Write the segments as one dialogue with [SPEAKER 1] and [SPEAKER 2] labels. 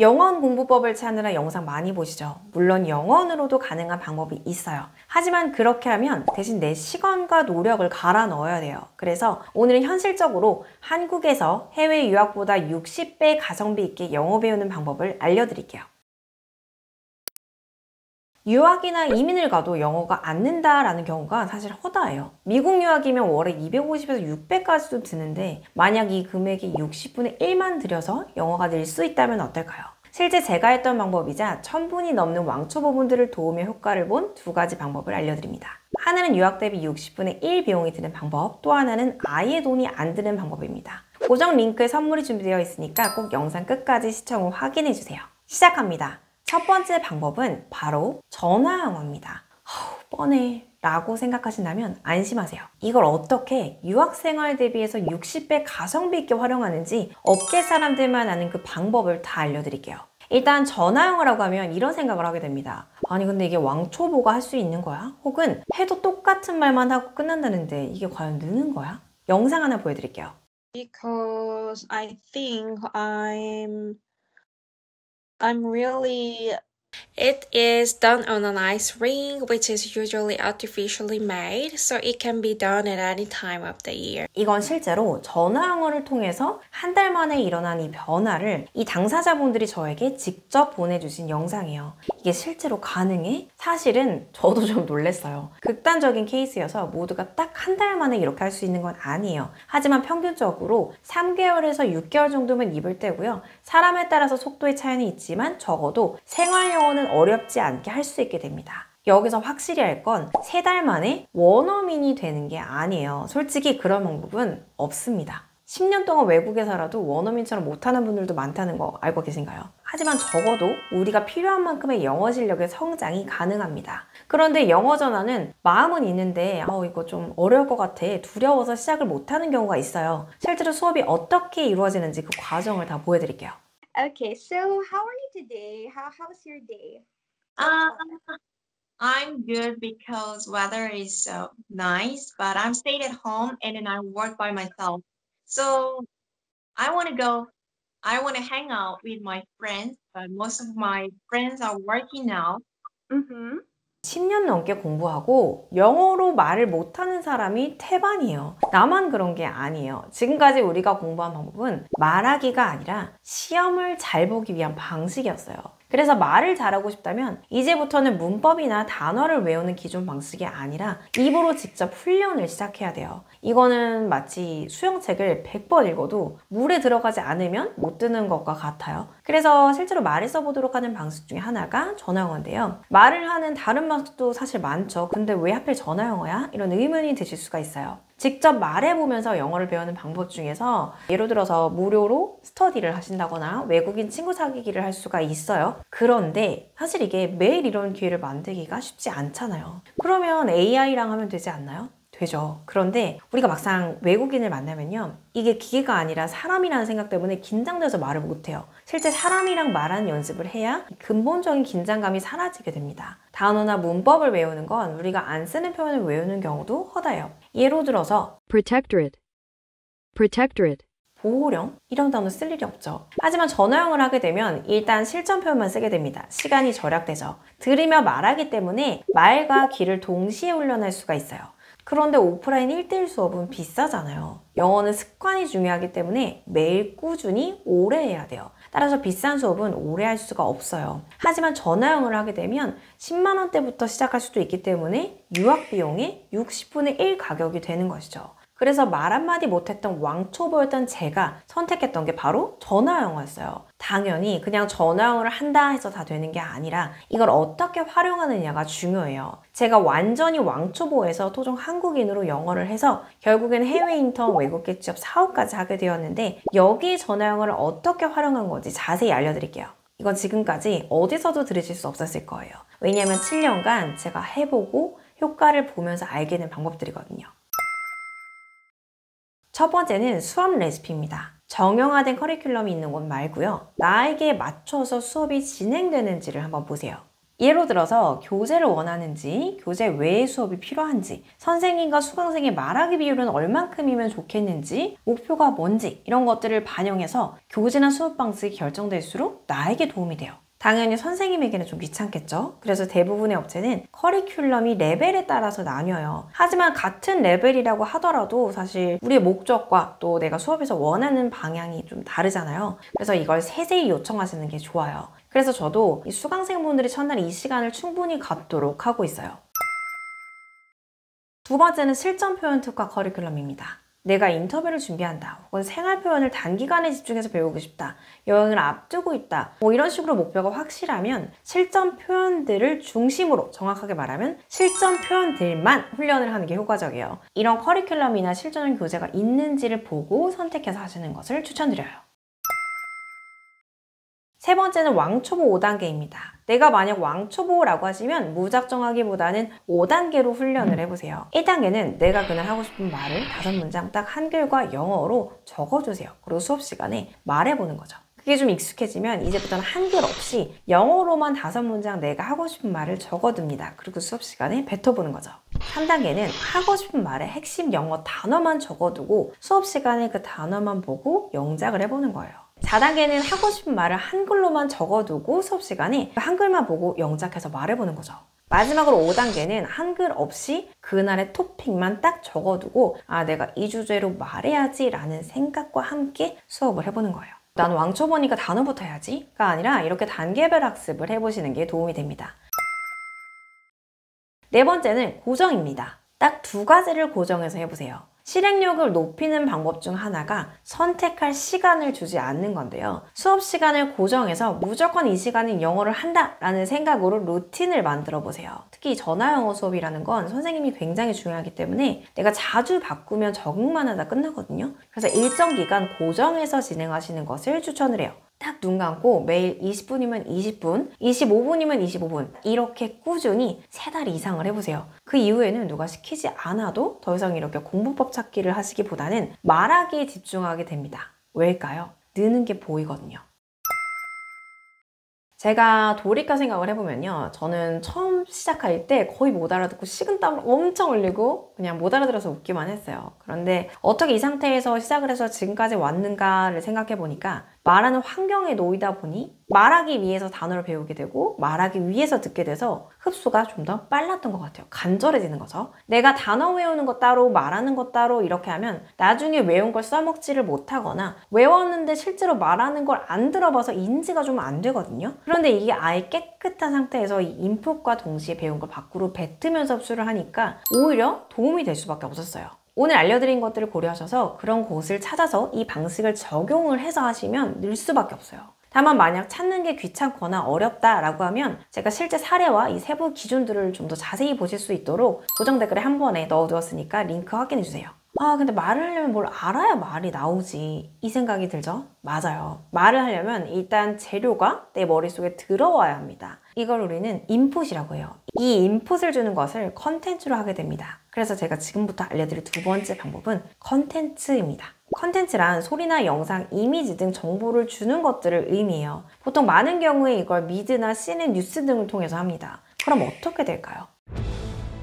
[SPEAKER 1] 영어 공부법을 찾느라 영상 많이 보시죠? 물론 영어로도 가능한 방법이 있어요. 하지만 그렇게 하면 대신 내 시간과 노력을 갈아 넣어야 돼요. 그래서 오늘은 현실적으로 한국에서 해외 유학보다 60배 가성비 있게 영어 배우는 방법을 알려드릴게요. 유학이나 이민을 가도 영어가 안 는다라는 경우가 사실 허다해요. 미국 유학이면 월에 250에서 600까지도 드는데 만약 이 금액이 60분의 1만 들여서 영어가 늘 수 있다면 어떨까요? 실제 제가 했던 방법이자 1000분이 넘는 왕초보분들을 도우며 효과를 본 두 가지 방법을 알려드립니다. 하나는 유학 대비 60분의 1 비용이 드는 방법, 또 하나는 아예 돈이 안 드는 방법입니다. 고정 링크에 선물이 준비되어 있으니까 꼭 영상 끝까지 시청 후 확인해주세요. 시작합니다. 첫 번째 방법은 바로 전화 영어입니다. 뻔해 라고 생각하신다면 안심하세요. 이걸 어떻게 유학생활 대비해서 60배 가성비 있게 활용하는지 업계 사람들만 아는 그 방법을 다 알려드릴게요. 일단 전화 영어라고 하면 이런 생각을 하게 됩니다. 아니 근데 이게 왕초보가 할 수 있는 거야? 혹은 해도 똑같은 말만 하고 끝난다는데 이게 과연 느는 거야? 영상 하나 보여드릴게요.
[SPEAKER 2] Because I think I'm really It is done on an ice ring, which is usually artificially made, so it can be done at any time of the year.
[SPEAKER 1] 이건 실제로 전화 영어를 통해서 한 달 만에 일어난 이 변화를 이 당사자분들이 저에게 직접 보내주신 영상이에요. 이게 실제로 가능해? 사실은 저도 좀 놀랐어요. 극단적인 케이스여서 모두가 딱 한 달 만에 이렇게 할 수 있는 건 아니에요. 하지만 평균적으로 3개월에서 6개월 정도면 입을 때고요. 사람에 따라서 속도의 차이는 있지만 적어도 생활 영어는 어렵지 않게 할 수 있게 됩니다. 여기서 확실히 할 건 3달 만에 원어민이 되는 게 아니에요. 솔직히 그런 방법은 없습니다. 10년 동안 외국에 살아도 원어민처럼 못하는 분들도 많다는 거 알고 계신가요? 하지만 적어도 우리가 필요한 만큼의 영어 실력의 성장이 가능합니다. 그런데 영어 전화는 마음은 있는데 이거 좀 어려울 것 같아 두려워서 시작을 못하는 경우가 있어요. 실제로 수업이 어떻게 이루어지는지 그 과정을 다 보여드릴게요.
[SPEAKER 3] Okay, so how are you today? How's your day?
[SPEAKER 4] Uh, I'm good because weather is so nice, but I'm staying at home and then I work by myself. So I want to go, I want to hang out with my friends, but most of my friends are working now.
[SPEAKER 3] Mm-hmm.
[SPEAKER 1] 10년 넘게 공부하고 영어로 말을 못하는 사람이 태반이에요. 나만 그런 게 아니에요. 지금까지 우리가 공부한 방법은 말하기가 아니라 시험을 잘 보기 위한 방식이었어요. 그래서 말을 잘하고 싶다면 이제부터는 문법이나 단어를 외우는 기존 방식이 아니라 입으로 직접 훈련을 시작해야 돼요. 이거는 마치 수영책을 100번 읽어도 물에 들어가지 않으면 못 드는 것과 같아요. 그래서 실제로 말을 써보도록 하는 방식 중에 하나가 전화 영어인데요. 말을 하는 다른 방식도 사실 많죠. 근데 왜 하필 전화 영어야? 이런 의문이 드실 수가 있어요. 직접 말해보면서 영어를 배우는 방법 중에서 예를 들어서 무료로 스터디를 하신다거나 외국인 친구 사귀기를 할 수가 있어요. 그런데 사실 이게 매일 이런 기회를 만들기가 쉽지 않잖아요. 그러면 AI랑 하면 되지 않나요? 되죠. 그런데 우리가 막상 외국인을 만나면요. 이게 기계가 아니라 사람이라는 생각 때문에 긴장돼서 말을 못해요. 실제 사람이랑 말하는 연습을 해야 근본적인 긴장감이 사라지게 됩니다. 단어나 문법을 외우는 건 우리가 안 쓰는 표현을 외우는 경우도 허다해요. 예로 들어서
[SPEAKER 5] protectorate, protectorate.
[SPEAKER 1] 보호령? 이런 단어 쓸 일이 없죠. 하지만 전화영어를 하게 되면 일단 실전 표현만 쓰게 됩니다. 시간이 절약되죠. 들으며 말하기 때문에 말과 귀를 동시에 훈련할 수가 있어요. 그런데 오프라인 1대1 수업은 비싸잖아요. 영어는 습관이 중요하기 때문에 매일 꾸준히 오래 해야 돼요. 따라서 비싼 수업은 오래 할 수가 없어요. 하지만 전화 영어를 하게 되면 10만 원대부터 시작할 수도 있기 때문에 유학 비용의 60분의 1 가격이 되는 것이죠. 그래서 말 한마디 못했던 왕초보였던 제가 선택했던 게 바로 전화 영어였어요. 당연히 그냥 전화 영어를 한다 해서 다 되는 게 아니라 이걸 어떻게 활용하느냐가 중요해요. 제가 완전히 왕초보에서 토종 한국인으로 영어를 해서 결국엔 해외 인턴 외국계 취업 사업까지 하게 되었는데 여기에 전화 영어를 어떻게 활용한 건지 자세히 알려드릴게요. 이건 지금까지 어디서도 들으실 수 없었을 거예요. 왜냐하면 7년간 제가 해보고 효과를 보면서 알게 된 방법들이거든요. 첫 번째는 수업 레시피입니다. 정형화된 커리큘럼이 있는 곳 말고요. 나에게 맞춰서 수업이 진행되는지를 한번 보세요. 예로 들어서 교재를 원하는지, 교재 외의 수업이 필요한지, 선생님과 수강생의 말하기 비율은 얼만큼이면 좋겠는지, 목표가 뭔지 이런 것들을 반영해서 교재나 수업 방식이 결정될수록 나에게 도움이 돼요. 당연히 선생님에게는 좀 귀찮겠죠? 그래서 대부분의 업체는 커리큘럼이 레벨에 따라서 나뉘어요. 하지만 같은 레벨이라고 하더라도 사실 우리의 목적과 또 내가 수업에서 원하는 방향이 좀 다르잖아요. 그래서 이걸 세세히 요청하시는 게 좋아요. 그래서 저도 이 수강생분들이 첫날 이 시간을 충분히 갖도록 하고 있어요. 두 번째는 실전 표현 특화 커리큘럼입니다. 내가 인터뷰를 준비한다, 혹은 생활 표현을 단기간에 집중해서 배우고 싶다, 여행을 앞두고 있다, 뭐 이런 식으로 목표가 확실하면 실전 표현들을 중심으로, 정확하게 말하면 실전 표현들만 훈련을 하는 게 효과적이에요. 이런 커리큘럼이나 실전형 교재가 있는지를 보고 선택해서 하시는 것을 추천드려요. 세 번째는 왕초보 5단계입니다. 내가 만약 왕초보라고 하시면 무작정하기보다는 5단계로 훈련을 해보세요. 1단계는 내가 그날 하고 싶은 말을 5문장 딱 한글과 영어로 적어주세요. 그리고 수업 시간에 말해보는 거죠. 그게 좀 익숙해지면 이제부터는 한글 없이 영어로만 5문장 내가 하고 싶은 말을 적어둡니다. 그리고 수업 시간에 뱉어보는 거죠. 3단계는 하고 싶은 말의 핵심 영어 단어만 적어두고 수업 시간에 그 단어만 보고 영작을 해보는 거예요. 4단계는 하고 싶은 말을 한글로만 적어두고 수업 시간에 한글만 보고 영작해서 말해보는 거죠. 마지막으로 5단계는 한글 없이 그날의 토픽만 딱 적어두고 내가 이 주제로 말해야지 라는 생각과 함께 수업을 해보는 거예요. 난 왕초보니까 단어부터 해야지가 아니라 이렇게 단계별 학습을 해보시는 게 도움이 됩니다. 네 번째는 고정입니다. 딱 2가지를 고정해서 해보세요. 실행력을 높이는 방법 중 하나가 선택할 시간을 주지 않는 건데요. 수업 시간을 고정해서 무조건 이 시간은 영어를 한다 라는 생각으로 루틴을 만들어 보세요. 특히 전화 영어 수업이라는 건 선생님이 굉장히 중요하기 때문에 내가 자주 바꾸면 적응만 하다 끝나거든요. 그래서 일정 기간 고정해서 진행하시는 것을 추천을 해요. 딱 눈 감고 매일 20분이면 20분, 25분이면 25분 이렇게 꾸준히 3달 이상을 해보세요. 그 이후에는 누가 시키지 않아도 더 이상 이렇게 공부법 찾기를 하시기보다는 말하기에 집중하게 됩니다. 왜일까요? 느는 게 보이거든요. 제가 돌이켜 생각을 해보면요. 저는 처음 시작할 때 거의 못 알아듣고 식은땀을 엄청 흘리고 그냥 못 알아들어서 웃기만 했어요. 그런데 어떻게 이 상태에서 시작을 해서 지금까지 왔는가를 생각해 보니까 말하는 환경에 놓이다 보니 말하기 위해서 단어를 배우게 되고 말하기 위해서 듣게 돼서 흡수가 좀 더 빨랐던 것 같아요. 간절해지는 거죠. 내가 단어 외우는 것 따로 말하는 것 따로 이렇게 하면 나중에 외운 걸 써먹지를 못하거나 외웠는데 실제로 말하는 걸 안 들어봐서 인지가 좀 안 되거든요. 그런데 이게 아예 깨끗한 상태에서 이 인풋과 동시에 배운 걸 밖으로 뱉으면서 흡수를 하니까 오히려 도움이 될 수밖에 없었어요. 오늘 알려드린 것들을 고려하셔서 그런 곳을 찾아서 이 방식을 적용을 해서 하시면 늘 수밖에 없어요. 다만 만약 찾는 게 귀찮거나 어렵다라고 하면 제가 실제 사례와 이 세부 기준들을 좀 더 자세히 보실 수 있도록 고정 댓글에 한 번에 넣어두었으니까 링크 확인해주세요. 근데 말을 하려면 뭘 알아야 말이 나오지 이 생각이 들죠? 맞아요. 말을 하려면 일단 재료가 내 머릿속에 들어와야 합니다. 이걸 우리는 인풋이라고 해요. 이 인풋을 주는 것을 컨텐츠로 하게 됩니다. 그래서 제가 지금부터 알려드릴 2번째 방법은 컨텐츠입니다. 컨텐츠란 소리나 영상, 이미지 등 정보를 주는 것들을 의미해요. 보통 많은 경우에 이걸 미드나 CNN 뉴스 등을 통해서 합니다. 그럼 어떻게 될까요?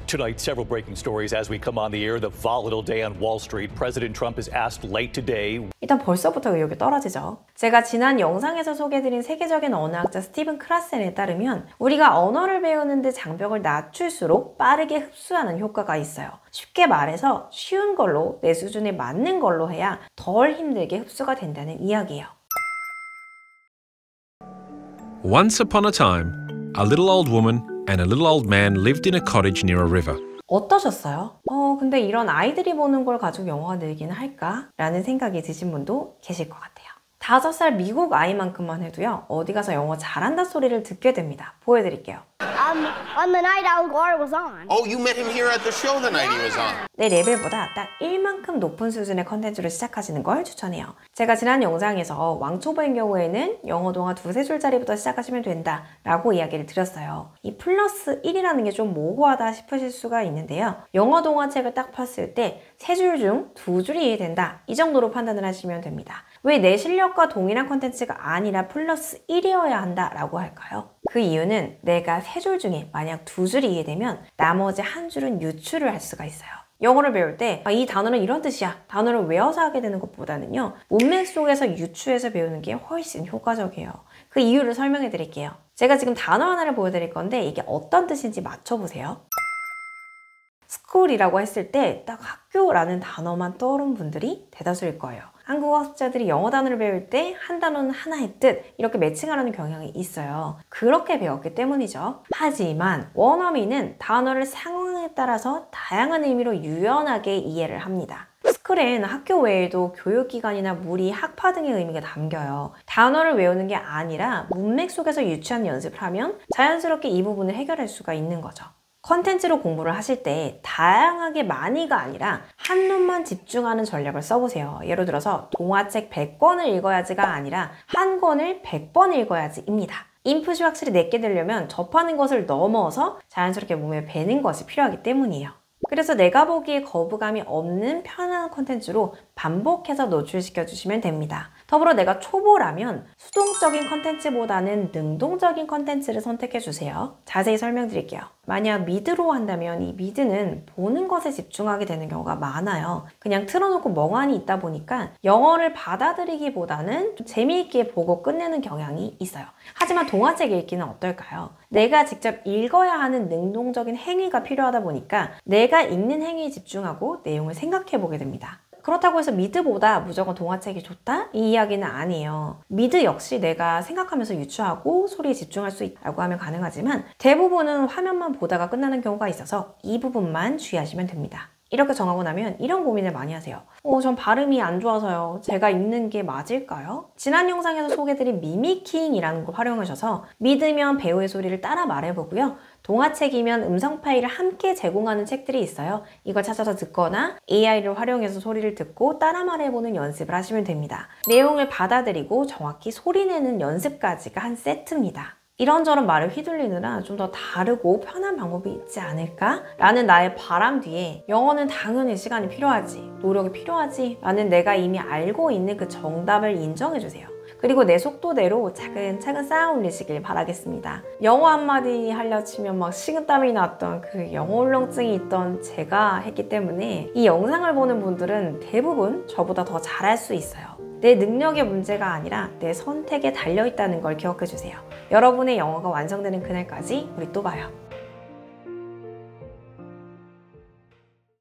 [SPEAKER 6] Tonight, several breaking stories as we come on the air. The volatile day on Wall Street. President Trump is asked late today.
[SPEAKER 1] 일단 벌써부터 의욕이 떨어지죠. 제가 지난 영상에서 소개해드린 세계적인 언어학자 스티븐 크라센에 따르면 우리가 언어를 배우는데 장벽을 낮출수록 빠르게 흡수하는 효과가 있어요. 쉽게 말해서 쉬운 걸로 내 수준에 맞는 걸로 해야 덜 힘들게 흡수가 된다는 이야기예요.
[SPEAKER 7] Once upon a time, a little old woman and a little old man lived in a cottage near a river.
[SPEAKER 1] 어떠셨어요? 근데 이런 아이들이 보는 걸 가지고 영어가 늘기는 할까? 라는 생각이 드신 분도 계실 것 같아요. 5살 미국 아이만큼만 해도요. 어디 가서 영어 잘한다 소리를 듣게 됩니다. 보여드릴게요.
[SPEAKER 8] On the night Al Gore was on.
[SPEAKER 9] Oh, you met him here at the show the night he was on.
[SPEAKER 1] 내 레벨보다 딱 1만큼 높은 수준의 컨텐츠로 시작하시는 걸 추천해요. 제가 지난 영상에서 왕초보인 경우에는 영어 동화 2-3줄짜리부터 시작하시면 된다 라고 이야기를 드렸어요. 이 플러스 1이라는 게 좀 모호하다 싶으실 수가 있는데요. 영어 동화책을 딱 폈을 때 3줄 중 2줄이 이해된다 이 정도로 판단을 하시면 됩니다. 왜 내 실력과 동일한 컨텐츠가 아니라 플러스 1이어야 한다라고 할까요? 그 이유는 내가 3줄 중에 만약 2줄이 이해되면 나머지 1줄은 유추를 할 수가 있어요. 영어를 배울 때 이 단어는 이런 뜻이야 단어를 외워서 하게 되는 것보다는요 문맥 속에서 유추해서 배우는 게 훨씬 효과적이에요. 그 이유를 설명해 드릴게요. 제가 지금 단어 하나를 보여드릴 건데 이게 어떤 뜻인지 맞춰보세요. school이라고 했을 때 딱 학교라는 단어만 떠오른 분들이 대다수일 거예요. 한국어 학습자들이 영어 단어를 배울 때 한 단어는 하나의 뜻 이렇게 매칭하려는 경향이 있어요. 그렇게 배웠기 때문이죠. 하지만 원어민은 단어를 상황에 따라서 다양한 의미로 유연하게 이해를 합니다. 스쿨엔 학교 외에도 교육기관이나 무리, 학파 등의 의미가 담겨요. 단어를 외우는 게 아니라 문맥 속에서 유추하는 연습을 하면 자연스럽게 이 부분을 해결할 수가 있는 거죠. 컨텐츠로 공부를 하실 때 다양하게 많이가 아니라 한눈만 집중하는 전략을 써보세요. 예를 들어서 동화책 100권을 읽어야지가 아니라 한 권을 100번 읽어야지입니다. 인풋이 확실히 내게 되려면 접하는 것을 넘어서 자연스럽게 몸에 배는 것이 필요하기 때문이에요. 그래서 내가 보기에 거부감이 없는 편안한 콘텐츠로 반복해서 노출시켜 주시면 됩니다. 더불어 내가 초보라면 수동적인 컨텐츠보다는 능동적인 컨텐츠를 선택해 주세요. 자세히 설명드릴게요. 만약 미드로 한다면 이 미드는 보는 것에 집중하게 되는 경우가 많아요. 그냥 틀어놓고 멍하니 있다 보니까 영어를 받아들이기보다는 좀 재미있게 보고 끝내는 경향이 있어요. 하지만 동화책 읽기는 어떨까요? 내가 직접 읽어야 하는 능동적인 행위가 필요하다 보니까 내가 읽는 행위에 집중하고 내용을 생각해 보게 됩니다. 그렇다고 해서 미드보다 무조건 동화책이 좋다? 이 이야기는 아니에요. 미드 역시 내가 생각하면서 유추하고 소리에 집중할 수 있다고 하면 가능하지만 대부분은 화면만 보다가 끝나는 경우가 있어서 이 부분만 주의하시면 됩니다. 이렇게 정하고 나면 이런 고민을 많이 하세요. 전 발음이 안 좋아서요. 제가 읽는 게 맞을까요? 지난 영상에서 소개해드린 미미킹이라는 걸 활용하셔서 믿으면 배우의 소리를 따라 말해보고요. 동화책이면 음성 파일을 함께 제공하는 책들이 있어요. 이걸 찾아서 듣거나 AI를 활용해서 소리를 듣고 따라 말해보는 연습을 하시면 됩니다. 내용을 받아들이고 정확히 소리내는 연습까지가 한 세트입니다. 이런저런 말을 휘둘리느라 좀 더 다르고 편한 방법이 있지 않을까? 라는 나의 바람 뒤에 영어는 당연히 시간이 필요하지, 노력이 필요하지 라는 내가 이미 알고 있는 그 정답을 인정해주세요. 그리고 내 속도대로 차근차근 쌓아 올리시길 바라겠습니다. 영어 한마디 하려 치면 막 식은땀이 났던 그 영어 울렁증이 있던 제가 했기 때문에 이 영상을 보는 분들은 대부분 저보다 더 잘할 수 있어요. 내 능력의 문제가 아니라 내 선택에 달려있다는 걸 기억해주세요. 여러분의 영어가 완성되는 그날까지 우리 또 봐요.